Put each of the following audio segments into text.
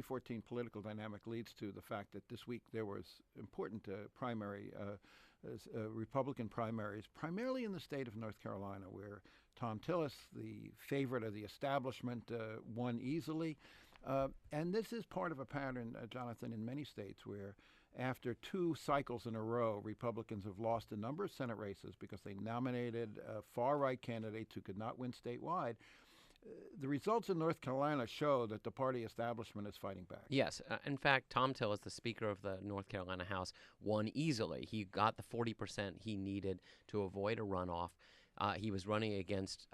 2014 political dynamic leads to the fact that this week there was important Republican primaries, primarily in the state of North Carolina, where Tom Tillis, the favorite of the establishment, won easily. And this is part of a pattern, Jonathan, in many states where after 2 cycles in a row, Republicans have lost a number of Senate races because they nominated far-right candidates who could not win statewide. The results in North Carolina show that the party establishment is fighting back. Yes. In fact, Tom Tillis, the Speaker of the North Carolina House, won easily. He got the 40% he needed to avoid a runoff. He was running against,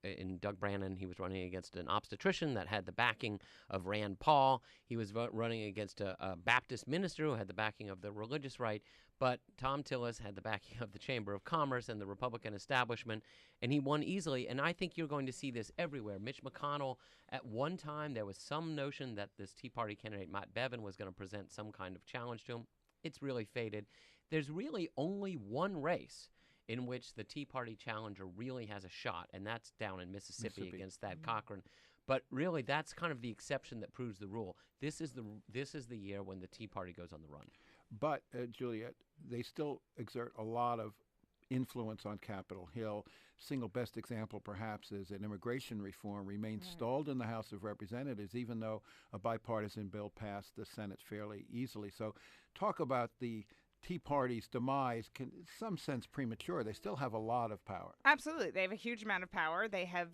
in Doug Brannon, he was running against an obstetrician that had the backing of Rand Paul. He was running against a Baptist minister who had the backing of the religious right. But Tom Tillis had the backing of the Chamber of Commerce and the Republican establishment, and he won easily. And I think you're going to see this everywhere. Mitch McConnell, at one time, there was some notion that this Tea Party candidate, Matt Bevin, was going to present some kind of challenge to him. It's really faded. There's really only one race in which the Tea Party challenger really has a shot, and that's down in Mississippi. Against Thad Cochran. But really, that's kind of the exception that proves the rule. This is the year when the Tea Party goes on the run. But, Juliet, they still exert a lot of influence on Capitol Hill. Single best example, perhaps, is that immigration reform remains stalled in the House of Representatives, even though a bipartisan bill passed the Senate fairly easily. So talk about the Tea Party's demise, in some sense premature. They still have a lot of power. Absolutely. They have a huge amount of power. They have,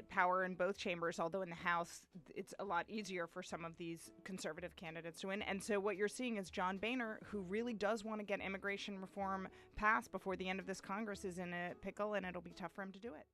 power in both chambers, although in the House, it's a lot easier for some of these conservative candidates to win. And so what you're seeing is John Boehner, who really does want to get immigration reform passed before the end of this Congress, is in a pickle, and it'll be tough for him to do it.